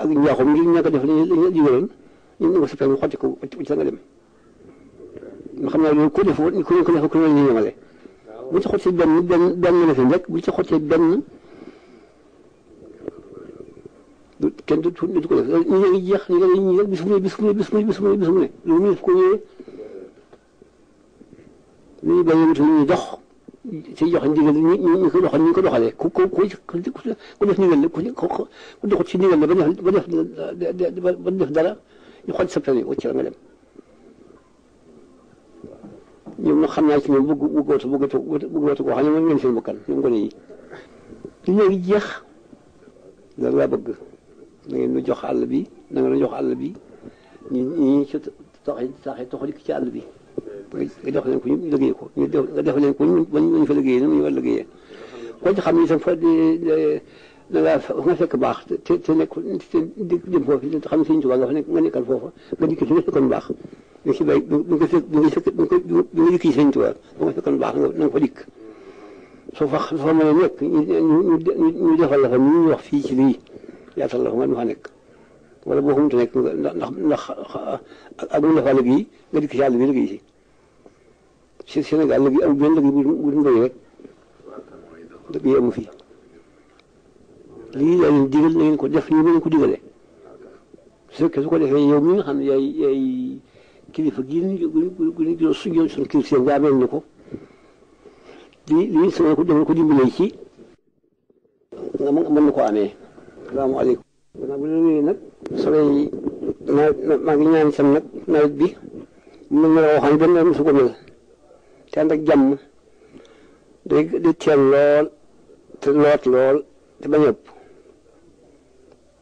S3: ak njaaxum ngir ñàkk a def lañu digaloon ñu ko soppeeku xotti ko ci la nga dem nga xam ne loolu ku def ku ne ñu ñemale bu ci xottee benn defee rek bu ci xottee benn kenn du ko def ñu ngi jeex ñu rek bis mu ne loolu ñu def ko ñëwee li ñu bàyyi wutul ñu dox ci joxe ndigal ñu ko doxal ñu ko doxalee ku def ndigal la ku doxut ci ndigal la ba def dara ñu xool sa plan yi wacc la nga dem ñoom nag xam naa ci ñoom bëggootu koo xam ne moom ngeen seen bakkan ñoom gone yi li léegi jeex loolu laa bëgg na ngeen nu jox àll bi na ngeen nu jox àll bi ñu ci taxee toxalik ci àll bi nga def leen ko ñu liggéey ko nga def leen ko ñu fa liggéeyee na ñu war a liggéeyee koo ci xam ne itam nga fekk baax te nekk te dem foofu te xam ne Sëñ Tuubaa nga nekkal foofa nga dikk ci nga fekkoon baax nga si bay bi nga dikk ci Sëñ Tuubaa ba nga fekkoon baax na nga fa dikk soo fa mën a nekk ñu defal la fa ni ñuy wax fii ci lii yaatal la fa nga fa nekk wala boo xamante nekk ndax ak mu defal liggéey nga dikk ci àll bi liggéey si Sénégal liggéey amul benn liggéey bu dul mbéy rek liggéey amu fi lii la leen digal na ngeen ko def ñu ngeen ko digalee su fekkee su ko defee yow mi nga xam ne yaay kilifa gii ñu suñu kilifa nga amee ñu ko lii sama ko defal ko dimbalee ci nga mën na ko amee. salaamaaleykum. gannaaw bu la nag soleil maa ngi ñaan sam nag nawet bi mu ne la waxoon benn su ko mel te ànd ak jàmm day teel lool te loot lool te bañ a ëpp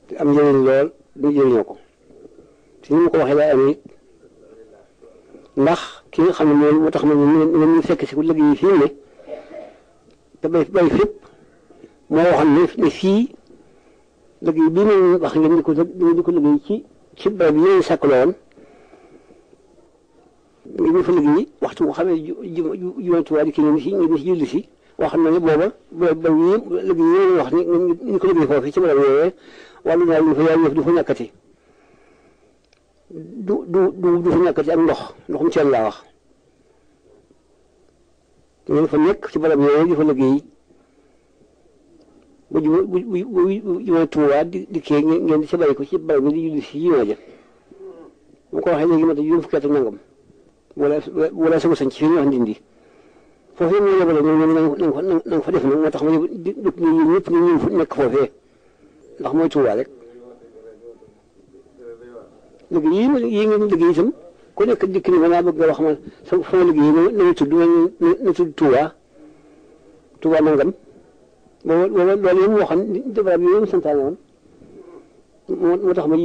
S3: te am njëriñ lool du jëriñoo ko te ni ma ko waxee laa amee ndax ki nga xam ne moo tax ma ñu fekk si ku liggéey fii ne te bay fépp moo waxoon ne fii liggéey bii ma wax ngeen di ko liggéey ci barab yi ñu sàkkaloo woon ngeen fa liggéey waxtu boo xamee jumantuwaay ki ngeen si julli si wax na ne booba ba liggéey yi wax ni ñu ko liggéey foofu ci barab yooyee wàllu naa lu fa yàlla du fa ñàkkati du fa ñàkkati ak ndoxum teen laa wax ngeen fa nekk ci barab yooyee di fa liggéey bu jumaa Tuubaa di kee ngeen di sa bàyyi ko ci barab bi di julli si jumaa ja mu ko waxee léegi ma juróom fukki at ak nangam wala sama sañ ci fi ñu wax Ndindi foofee mu yebale na nga fa def nag moo tax ma dëkk ñëpp ñu nekk foofee ndax mooy Tuubaa rek liggéey yi ngeen liggéey itam ku nekk dikk ni ma naa bëgg nga wax ma sama liggéey na tudd Tuubaa nangam loolu yëpp moo xam barab yooyu mu santaane woon moo tax ma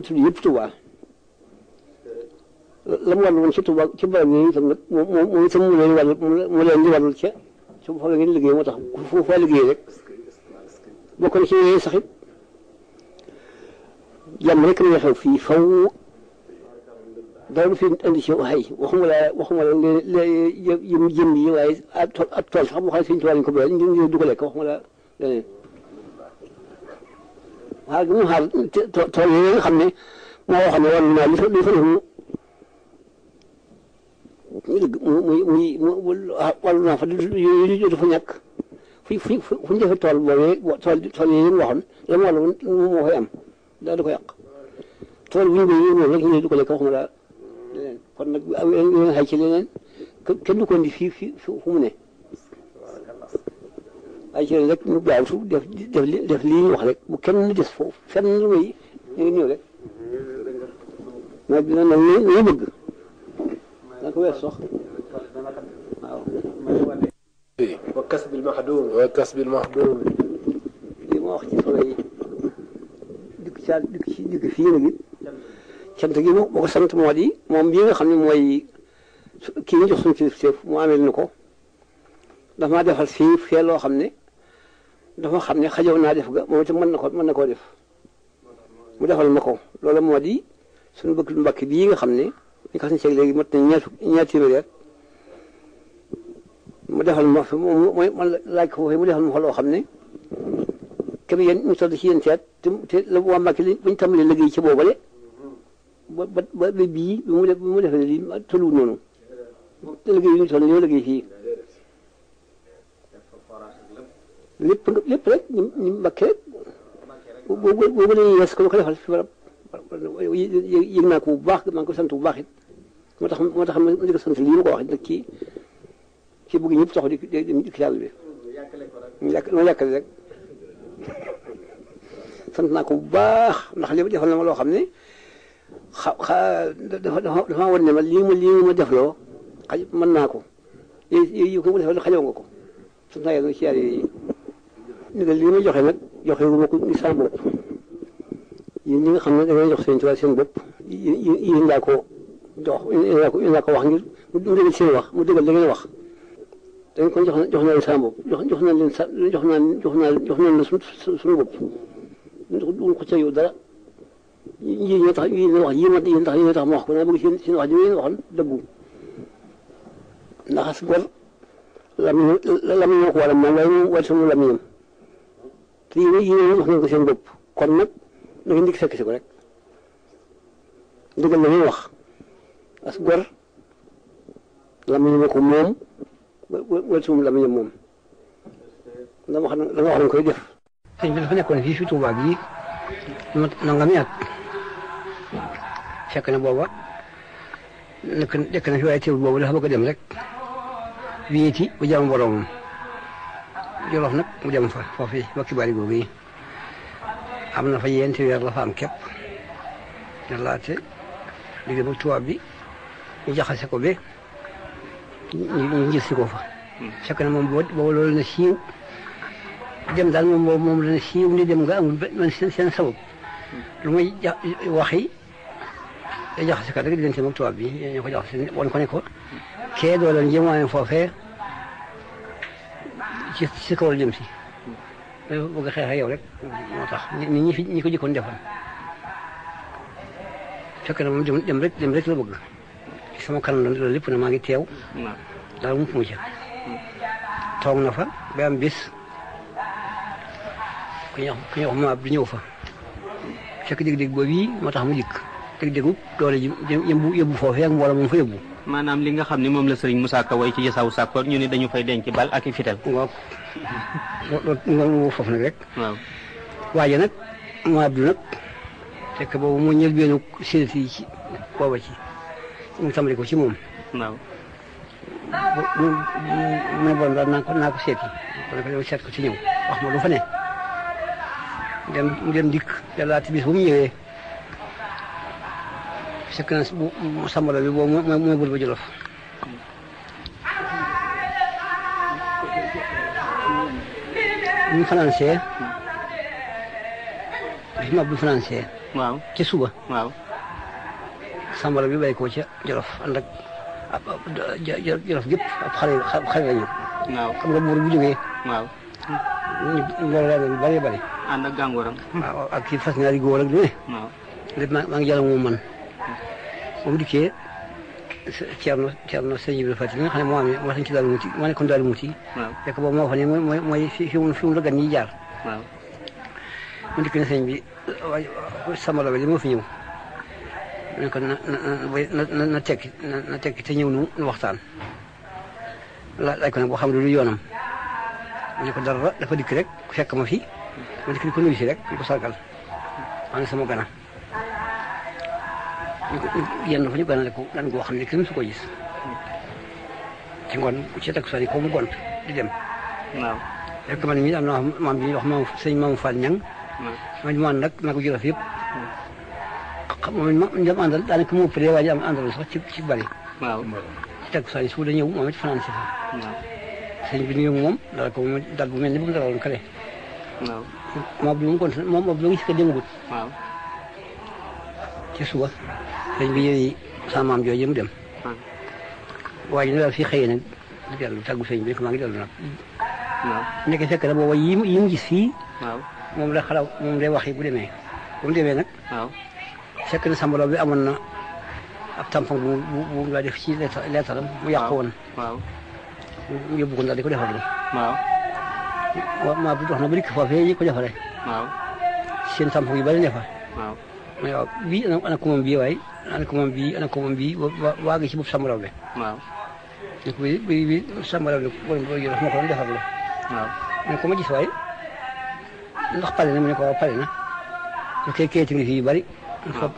S3: tudd yëpp Tuubaa la mu wàllu woon ci Tuubaa ci barab yooyu itam nag moom itam mu leen di wàllul ca su fa ngeen liggéey moo tax fu fa liggéey rek bokk na ci yooyu sax it jàmm rek la xew fii faw dara du fi indi ci ay waxuma la jëm yi waaye ak tool sax boo xam ne Sëñ Tuubaa lañ ko béyal ñu du ko lekk waxuma la leneen xaar gi mu xaar tool yooyu nga xam ne moo waxoon ne wàllu naa li fa def muy dëgg muy wàllu naa fa yooyu dafa ñàkk fu ñu defee tool boobee tool yi ñu waxoon la mu wàllu moom moo koy am daal di ko yàq tool bu ñu béy moom rek ñu du ko lekk waxuma daal leneen kon nag yeneen xay ci leneen kenn du ko indi fii fu mu ne ay ci rek ñu gaaw su def lii ñu wax rek bu kenn des foofu fenn lu may ñu ngi ñëw rek nag dina nag ñu bëgg da ko weer sox waaw
S5: wa kasbil maxduum
S3: li ma wax ci solo yi dikk fii nag it cant gi moo ko sant moo di moom bii nga xam ne mooy kii ñu jox suñu kilifteef mu amee nu ko dafa maa defal fee loo xam ne dafa xam ne xajaw naa def ga moom itam mën na koo def mu defal ma ko loolu moo di suñu bëgg mbakk bii nga xam ne ñu ko suñu ceeg léegi mat na ñaar téeméer mu defal ma fi man laaj ko foofee mu defal ma ko loo xam ne képp yéen ñu toll ci yéen seet te la waa Mbàkke li bu ñu tàmbalee liggéey ci boobale ba bii bi mu defee lii tolluwul noonu te liggéey yi ñu toll ñoo liggéey fii lépp rek ñu Mbàkke rek boobu la ñuy wees ko lu ko defal fi barab yëg naa ko bu baax maa ngi ko sant bu baax it moo tax ma di ko sant lii ma ko wax nag ci bëgg ñëpp taxaw di ki yàlla bi ma yàkkale rek sant naa ko bu baax ndax li defal na ma loo xam ne dafa wan ne ma lii ma defloo xaj mën naa ko yi ko mu defal xajoo nga ko sant naa yàlla ci yàlla yi ndigal lii ma joxe nag joxe wu ma ko ni sama bopp yéen ñi nga xam ne da ngay jox seen tubaab seen bopp yéen laa ko jox yéen laa ko wax ngir mu dëggal seen wax mu dëggal la ngeen wax dañ kon jox naa leen sama bopp jox naa leen jox naa leen suñu bopp duñ ko ca yow dara yéen ñoo tax yéen wax yéen tax ma wax ko naa bëgg seen wax ji ngeen waxoon dëggu ndax as gor lamiñoo ko wala moom waaye moom wala sama lamiñam te yéen wax ngeen ko seen bopp kon nag da ngeen di fekk si ko rek dëggal la ñuy wax as gor lamiñoo ko moom wala sama lamiñam moom dama wax nañ koy def. sëñ bi dafa nekkoon fii Tuubaa gi nangami at fekk na booba nekk na fi waaye teewul boobu dafa bëgg a dem rek wéeti bu jàmm boroomam Jolof nag mu dem fa foofu ba kibaari googu yi am na fa yenti weer la fa am képp ne laate di dem ak tubaab bi ñu jaxase ko ba ñu gis si ko fa fekk na moom boobu loolu na siiw dem daal moom dana siiw ni dem nga amul man seen sabab lu muy waxi day jaxase kat rek diggante ak tubaab bi ñu ko jaxase woon ko ne ko kee doo leen jëmwaayam foofee ci kaw la jëm si bëgg a xeex ak yow rek moo tax ñi ko jëkkoon defal fekk na moom dem rek la bëgg ci sama kanam loolu lépp na maa ngi teew daal mu ca toog na fa ba am bis ku ñuy wax maab di ñëw fa fekk dégg-dégg boobu yi moo tax mu dikk dégg-déggu doole ji yóbbu foofee ak mbooloo moom fa yóbbu
S4: maanaam li nga xam ne moom la Serigne Moussa Ka way ci Jasaawu Sakkoor ñu ne dañu fay denc bal ak i fital.
S3: waaw loolu foofu nag rek.
S4: waaw
S3: waaye nag mu Abdou nag fekk boobu moo ñël benn séeréer yi ci booba ci mu tàmbali ko ci moom.
S4: waaw.
S3: mu bon daal naa ko seeti kon nag seet ko ci ñëw wax ma lu fa ne dem dikk yàllaati bis bu mu ñëwee. séquence bu sambala bi boobu mooy bul ba Jolof bu ñu financé bi ma bu financé
S4: waaw
S3: ci suba
S4: waaw
S3: sambala bi bay ko ca Jolof ànd ak Jolof gépp ab xale la ñu
S4: waaw
S3: xam nga buur bu jógee
S4: waaw
S3: mbooloo laa doon bari bari
S4: ànd ak gàngooram
S3: waaw ak kii fas ñaari góor ak lu ne
S4: waaw
S3: lépp maa ngi jàll moom man ba mu dikkee Thierno sëñ Ibrahima Fatick nga xam ne moo amee wax nañu ci Darou Mouhty moo nekkoon Darou Mouhty. waaw fekk boobu moo fa ne mooy fi mu la gan ñi jaar. waaw mu dikk ne sëñ bi waaye sama la li moo fi ñëw ne ko na tekki te ñëw nu waxtaan laaj ko nag boo xam ne lu yoonam mu ne ko dara dafa dikk rek fekk ma fi ma dikk di ko nuyu si rek di ko sargal maa ngi sama gana yenn fa ñu ganale ko gan goo xam ne kenn su ko gis ci ngoon ci takkusaan yi ko mu gont di dem
S4: waaw
S3: fekk man mii am na maam bi ñuy wax maam sëñ Maamu Fall Ñang man nag maa ko jëloon yëpp xam nga ñoom àndal daanaka mu ëpp de waa ji am àndal sax ci bari.
S4: waaw
S3: ci takkusaan yi su da ñëw moom it fanaan si fa.
S4: waaw
S3: sëñ bi nuyu moom dal ko moom dal bu mel ni bu mu dalaloon kale.
S4: waaw
S3: moom bi mu kon moom moom bi mu gis ko démb
S4: waaw
S3: ci suba sëñ bi yëri sama maam jooju mu dem. waaye ñu daal fii xëyee nag di dellu tàggu sëñ bi maa ngi dellu nag.
S4: waaw
S3: nekk fekk na booba yi mu gis fii.
S4: waaw
S3: moom la xalaat moom lay wax yi bu demee. bu mu demee nag.
S4: waaw
S3: fekk na sambalaw bi amoon na ab tampon bu mu la def ci leetaram mu yàqu woon.
S4: waaw
S3: mu yóbbu ko ndax di ko defarlu.
S4: waaw
S3: maa bi dox na ba dikk foofee yi ko defaree.
S4: waaw
S3: seen tampon yu bari ne fa.
S4: waaw
S3: mais waaw bii ana ko moom bii waaye ana ko moom bii waa gi ci bopp sambalaw bi.
S4: waaw
S3: ne ko bi sambalaw bi borom boo yor moo ko doon defarlu.
S4: waaw
S3: ne ko ma gis waaye ndax pare na mu ne ko waaw pare na su fekkee kayit ngi fi yu bari.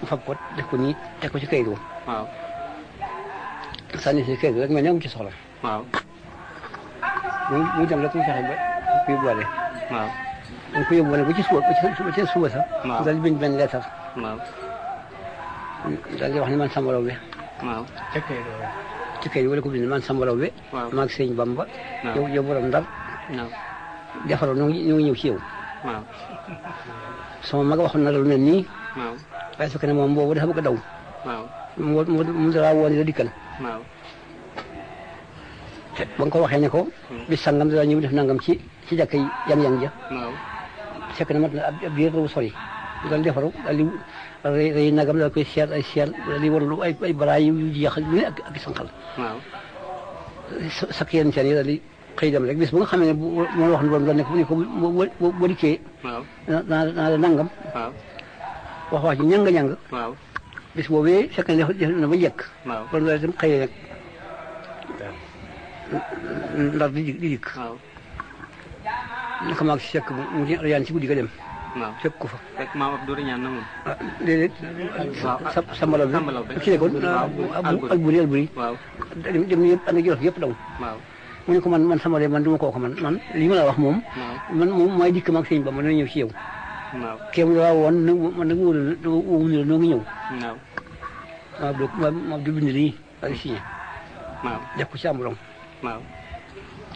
S3: fab ko def ko nii teg ko ci kayit woo.
S4: waaw
S3: sànni si kayit rek mais ne mu ci soxla.
S4: waaw
S3: mu dem rek mu fexe ba ko yóbbuwaale.
S4: waaw
S3: dañ ko yóbbuwaale ba ci suba sax.
S4: waaw
S3: daal di bind benn leetar.
S4: waaw
S3: daal di wax ne man sambalaw bi.
S4: waaw
S3: ci kayit wala ko bind man sambalaw bi.
S4: waaw
S3: maag sëñ Bamba.
S4: waaw
S3: yow borom Ndar.
S4: waaw
S3: defaroo ñu ngi ñëw ci yow.
S4: waaw
S3: sama mag waxoon na la lu mel nii.
S4: waaw
S3: waaye su fekkee ne moom boobu dafa bëgg a daw.
S4: waaw
S3: mu dara woon la dikkal.
S4: waaw
S3: ba nga ko waxee ne ko. bis sangam dara ñëw def nangam ci jàkka yi yang ja.
S4: waaw
S3: fekk na mat na ab biir bu sori. daal defaru daal di rey nagam daal koy seet ay seet daal di warlu ay baraay yu jeex ak sànqal.
S4: waaw
S3: sakk yenn seen yi daal di xëy dem rek bis bu nga xamee ne bu ma wax ne ko boo dikkee.
S4: waaw
S3: naa la nangam.
S4: waaw
S3: wax ci ñàng-ñàng.
S4: waaw
S3: bis boobee fekk na def na ba njëkk.
S4: waaw
S3: kon loolu itam xëyee nag ndar di dikk.
S4: waaw
S3: naka maag si fekk mu yaan ci guddi ga dem.
S4: waaw
S3: fekk ko fa.
S4: fekk maam Abdou ñaan na moom.
S3: ah déedéet. sambalaw bi ki ne kon alburi.
S4: waaw
S3: dem yëpp ànd ak Jolof yëpp daw.
S4: waaw
S3: mu ne ko man sambalaw man du ma kooku man li ma la wax moom. man moom mooy dikk maag sëñ ba ma dana ñëw ci yow.
S4: waaw
S3: kéem la woon man nag wóolu la noo ngi ñëw.
S4: waaw
S3: maa du bind lii ak signé.
S4: waaw
S3: def ko ci amulong.
S4: waaw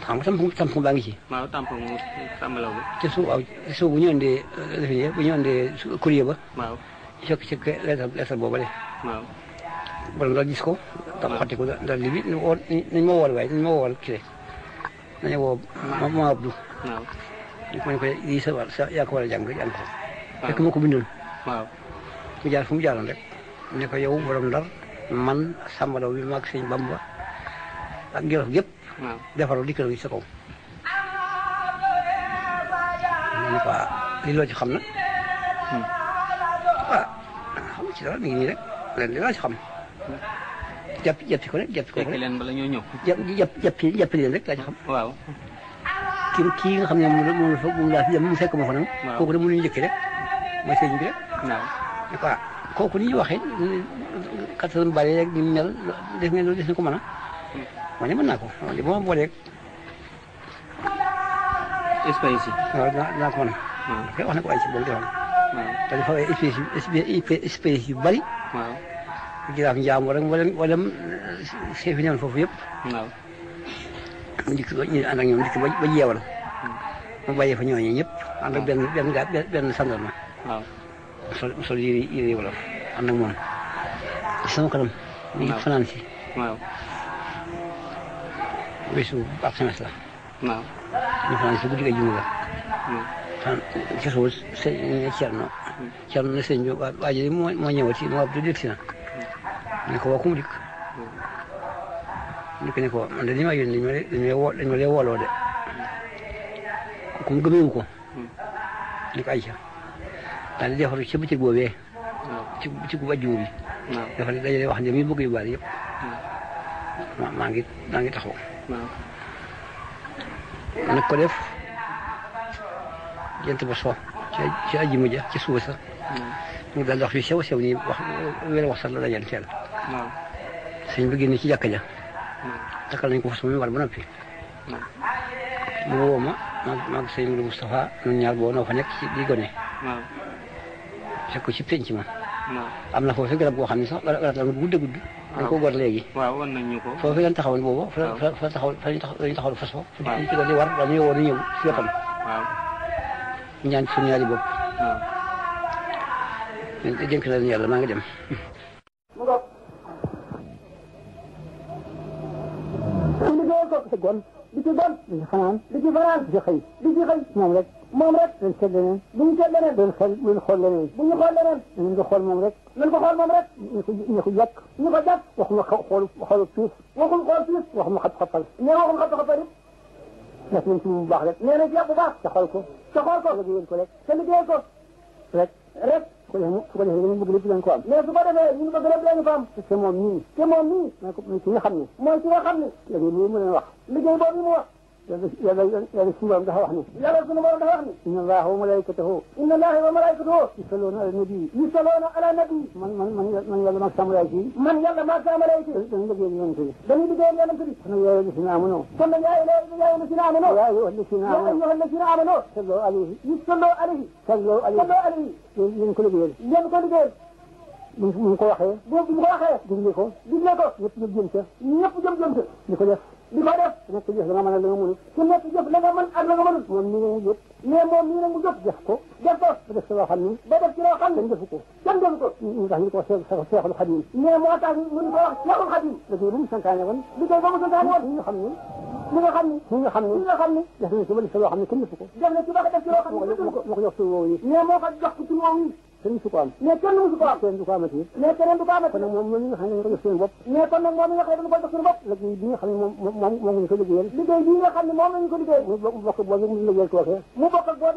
S3: xam nga tampon baa ngi ci.
S4: waaw tampon mu sambalaw bi.
S3: te suuf bu ñu andee defe bu ñu andee courrier ba.
S4: waaw
S3: fekk ci lettre boobu de.
S4: waaw
S3: borom daal gis ko. waaw tax xati ko daal li bi nañ ma wool waaye nañ ma wool kii nañu woo ma Abdou.
S4: waaw
S3: ma ne ko lii sa yaa ko war a jàng jàng ko. fekk ma ko bindoon.
S4: waaw
S3: mu jaar fu mu jaaroon rek. ne ko yow borom Ndar man sambalaw bi maag sëñ Bamba ak Jolof gépp.
S4: waaw
S3: defaroo dikk na sa kaw. ma ne ko lii loo ci xam na. xam ci dara mi ngi nii rek leen li laa ci xam. jàppi ko rek jàppi ko rek.
S4: fekk leen bala ñoo ñëw.
S3: jàppi leen rek laa ci xam.
S4: waaw
S3: kii nga xam ne moom laa fi dem mu fekk ma fa nag.
S4: waaw
S3: kooku de mënuñu njëkk rek mooy sëñ bi rek.
S4: waaw
S3: ne ko kooku ni ñu waxee kattan bari rek ni mu mel def ngeen loolu def na ko mën a. ma ne mën naa ko li ma booleeg.
S4: espèce yi.
S3: waaw dinaa ko mën a.
S4: waaw
S3: wax na ko ay ci boobu defoon.
S4: waaw
S3: te dafa ay espèce yu bari.
S4: waaw
S3: jiraaf njaam wala chef yi newoon foofu yëpp.
S4: waaw
S3: mu dikk ñu ànd ak ñoom dikk ba jeewal. mu bàyyee fa ñooñu ñëpp ànd ak benn sandarma.
S4: waaw
S3: sol yëre wolof ànd ak moom. sama kanam. mu ngi fanaan si.
S4: waaw
S3: weesu ak semence la.
S4: waaw
S3: ñu fanaan si guddi ga juma la. fan ci suuf Cerno ne sëñ bi waa ji moo ñëwati moo Abdou dégg si na. ne ko waa ku mu dikk. ne ko man de li ma yónni dañ ma lee wooloo de. ku mu gëmeewu ko. ne ko ayca daal di defaru ci bëccëg boobee. ci bëccëgu ajjuma bi. dafa dajale wax njëm yi bëgg yu bari yëpp maa ngi taxaw nag ko def jant ba so ci ajjuma ja ci suba sa ñu daal wax yu sew nii wax wéla wax sax la dajal teel sëñ bi génn ci jàkka ja takkal nañ ko fas mu war ba noppi mu woo ma maag sëñ Modou Moustapha ñun ñaar boo noo fa nekk ci di gone fekk ko ci penc ma am na foofu garab goo xam ne sax garab la gudd dañ ko gor léegi
S4: waaw wan nañ ñu ko
S3: foofu lañ taxawoon boobu fa taxaw fas fa ñu ci doon di war dañuy woo ñëw si wetam ñaan suñu ñaari bopp dénk na leen yàlla maa ngi dem
S2: ci gon di ci gon di ci fanaan di ci xëy moom rek dañ seet leneen bu ñu seet leneen doon xool leneen bu ñu xool leneen nañ ko xool moom rek ñu ko jàkk waxuma xoolu piis waxul xool piis waxuma xat-xatal waxul xat-xatal it def nañ ci bu baax rek nee na ci bu baax te xool ko liggéeyal ko rek te liggéeyal ko rek su ko defee dañu bëgg lépp dañ ko am mais su ko defee ñu bëgg lépp dañu ko am te moom nii mooy ki nga xam ne léegi lii mu leen wax liggéey boobu mu wax yàlla suñu borom dafa wax ni inna allaha wa malaikatahu yusalluna ala nabi man yàlla maag sama malaayika yi dañuy liggéeyal yonent bi kon yaa ayyuha llazina amanu yaa ayyuha llazina amanu sallu alayhi yéen ko liggéeyal mu ko waxee digle ko ñëpp jëm ca di ko def nekk jëf la nga mën ak la nga mënut ku nekk jëf la nga mën ak la nga mënut moom nii mu jëf mais moom nii mu jëf def ko ba def ci loo xam ni kenn defu ko ñu tax ñu ko Seexul Xadim mais moo tax ñu ko wax Seexul Xadim liggéey bu mu santaane woon ñi nga xam ni def na ci ba def ci loo xam ne kenn defu ko moo ko jox tur woowu yi mais moo ko jox tur woowu yi kenn su ko am mais kenn musu ko am kenn du ko amati kon nag moom mi nga xam ne dañu ko jox seen bopp liggéey bi nga xam ne moom lañu ko liggéeyal mu bokk boobu mu liggéeyal kookee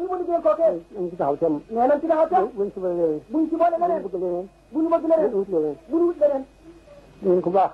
S2: mu liggéeyal kookee nañ ci taxaw tem buñ ci boole leneen buñ bëgg leneen buñ wut leneen bu ñu wut leneen ko baax